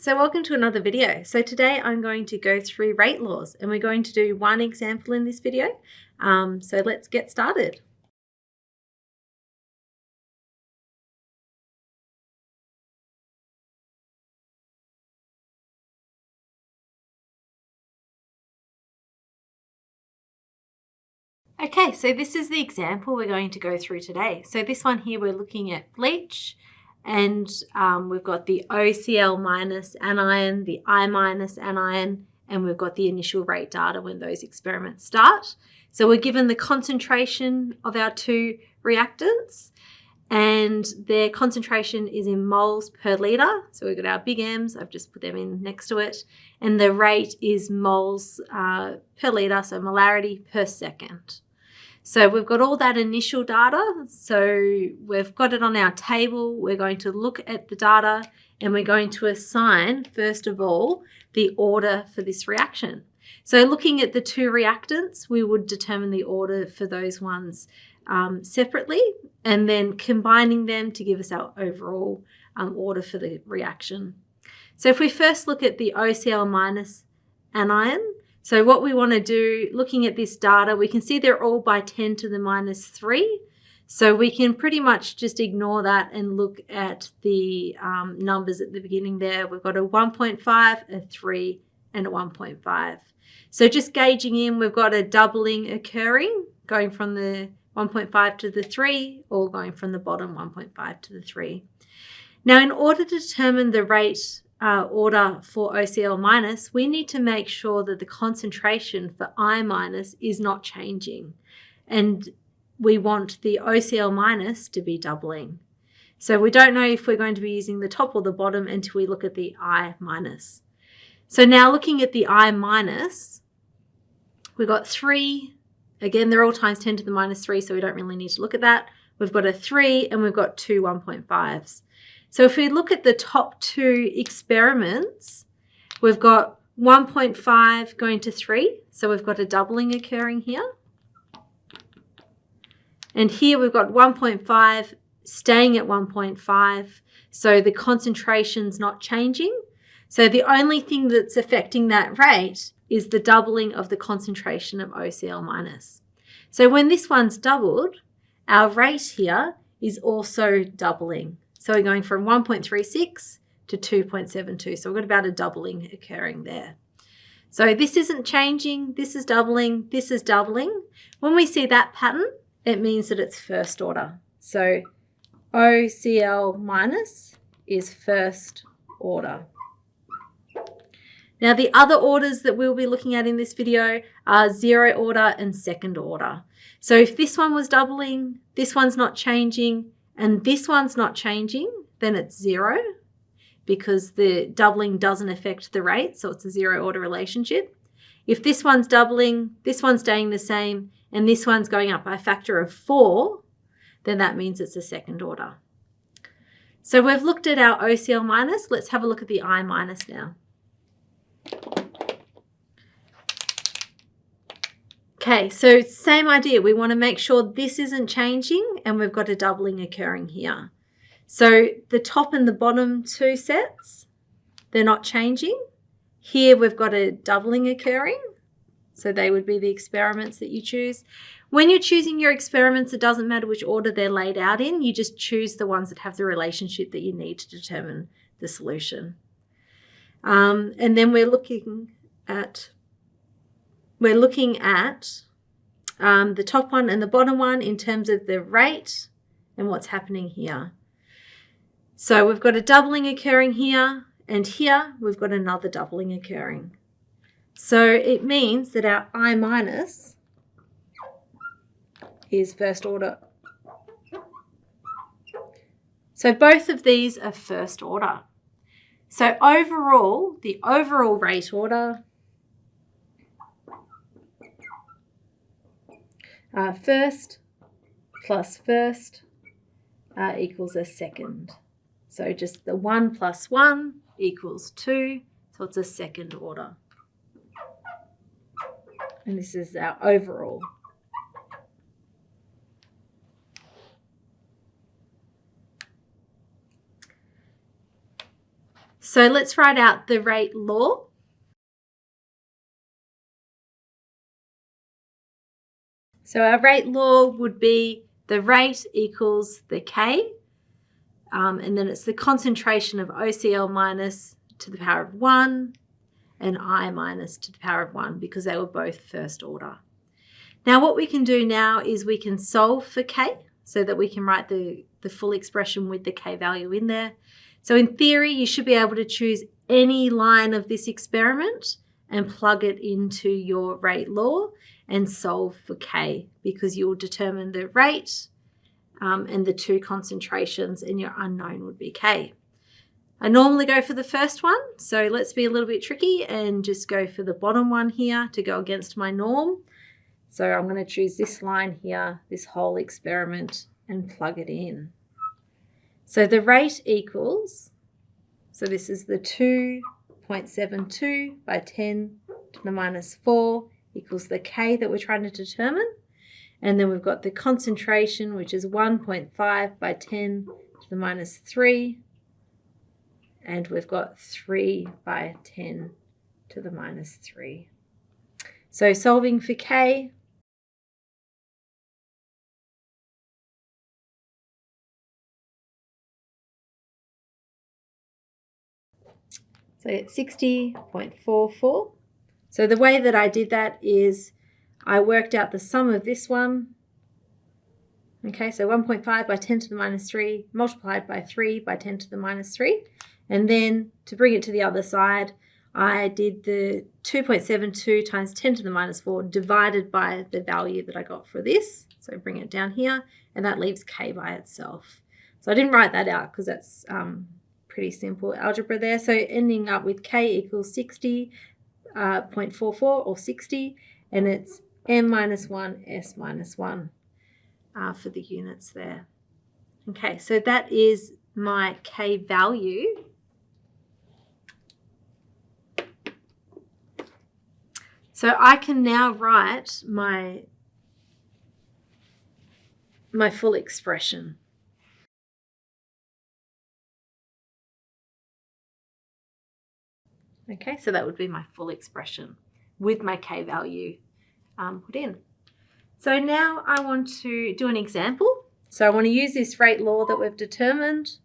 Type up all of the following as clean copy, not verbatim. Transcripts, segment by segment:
so welcome to another video. So today I'm going to go through rate laws and we're going to do one example in this video. So let's get started. Okay, so this is the example we're going to go through today. So this one here, we're looking at bleach, and we've got the OCl minus anion, the I minus anion, and we've got the initial rate data when those experiments start. So we're given the concentration of our two reactants, and their concentration is in moles per litre. So we've got our big M's, I've just put them in next to it, and the rate is moles per litre, so molarity per second. So we've got all that initial data. So we've got it on our table. We're going to look at the data and we're going to assign, first of all, the order for this reaction. So looking at the two reactants, we would determine the order for those ones separately and then combining them to give us our overall order for the reaction. So if we first look at the OCl minus anion, so what we want to do, looking at this data, we can see they're all by 10 to the minus 3. So we can pretty much just ignore that and look at the numbers at the beginning there. We've got a 1.5, a 3, and a 1.5. So just gauging in, we've got a doubling occurring, going from the 1.5 to the 3, or going from the bottom 1.5 to the 3. Now, in order to determine the rate order for OCl minus, we need to make sure that the concentration for I minus is not changing. And we want the OCl minus to be doubling. So we don't know if we're going to be using the top or the bottom until we look at the I minus. So now looking at the I minus, we've got 3. Again, they're all times 10 to the minus 3, so we don't really need to look at that. We've got a 3 and we've got two 1.5s. So if we look at the top two experiments, we've got 1.5 going to 3. So we've got a doubling occurring here. And here we've got 1.5 staying at 1.5. So the concentration's not changing. So the only thing that's affecting that rate is the doubling of the concentration of OCl minus. So when this one's doubled, our rate here is also doubling. So we're going from 1.36 to 2.72. So we've got about a doubling occurring there. So this isn't changing. This is doubling. This is doubling. When we see that pattern, it means that it's first order. So OCl minus is first order. Now, the other orders that we'll be looking at in this video are zero order and second order. So if this one was doubling, this one's not changing, and this one's not changing, then it's 0 because the doubling doesn't affect the rate, so it's a zero order relationship. If this one's doubling, this one's staying the same, and this one's going up by a factor of 4, then that means it's a second order. So we've looked at our OCl minus. Let's have a look at the I minus now. Okay, so same idea. We want to make sure this isn't changing and we've got a doubling occurring here. So the top and the bottom two sets, they're not changing. Here we've got a doubling occurring. So they would be the experiments that you choose. When you're choosing your experiments, it doesn't matter which order they're laid out in. You just choose the ones that have the relationship that you need to determine the solution. And then we're looking at the top one and the bottom one in terms of the rate and what's happening here. So we've got a doubling occurring here, and here we've got another doubling occurring. So it means that our I minus is first order. So both of these are first order. So overall, the overall rate order, first plus first equals a second. So just the 1 plus 1 equals 2, so it's a second order. And this is our overall. So let's write out the rate law. So our rate law would be the rate equals the K, and then it's the concentration of OCl minus to the power of 1 and I minus to the power of 1 because they were both first order. Now what we can do now is we can solve for K so that we can write the full expression with the K value in there. So in theory, you should be able to choose any line of this experiment and plug it into your rate law and solve for K because you will determine the rate and the two concentrations, and your unknown would be K. I normally go for the first one, so let's be a little bit tricky and just go for the bottom one here to go against my norm. So I'm going to choose this line here, this whole experiment, and plug it in. So the rate equals, so this is the 2.72 by 10 to the minus 4 equals the K that we're trying to determine. And then we've got the concentration, which is 1.5 by 10 to the minus 3. And we've got 3 by 10 to the minus 3. So solving for K, so it's 60.44. So the way that I did that is I worked out the sum of this one. Okay, so 1.5 by 10 to the minus 3 multiplied by 3 by 10 to the minus 3. And then to bring it to the other side, I did the 2.72 times 10 to the minus 4 divided by the value that I got for this. So bring it down here, and that leaves K by itself. So I didn't write that out because that's pretty simple algebra there. So ending up with K equals 60.44 or 60, and it's M minus 1, S minus 1 for the units there. Okay, so that is my K value. So I can now write my full expression. Okay, so that would be my full expression with my K value put in. So now I want to do an example. So I want to use this rate law that we've determined,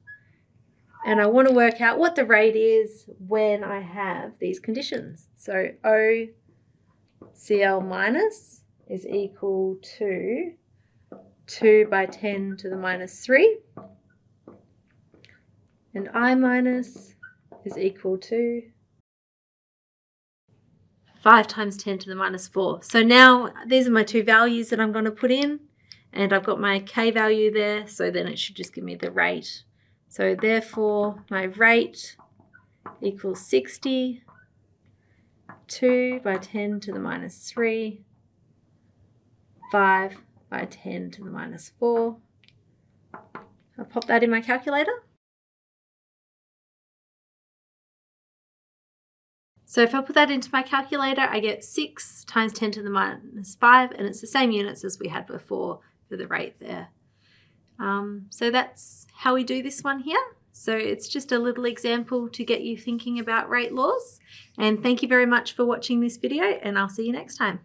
and I want to work out what the rate is when I have these conditions. So OCl minus is equal to 2 by 10 to the minus 3, and I minus is equal to 5 times 10 to the minus 4. So now these are my two values that I'm going to put in, and I've got my K value there, so then it should just give me the rate. So therefore my rate equals 60, 2 by 10 to the minus 3, 5 by 10 to the minus 4. I'll pop that in my calculator. So if I put that into my calculator, I get 6 times 10 to the minus 5, and it's the same units as we had before for the rate there. So that's how we do this one here. So it's just a little example to get you thinking about rate laws. And thank you very much for watching this video, and I'll see you next time.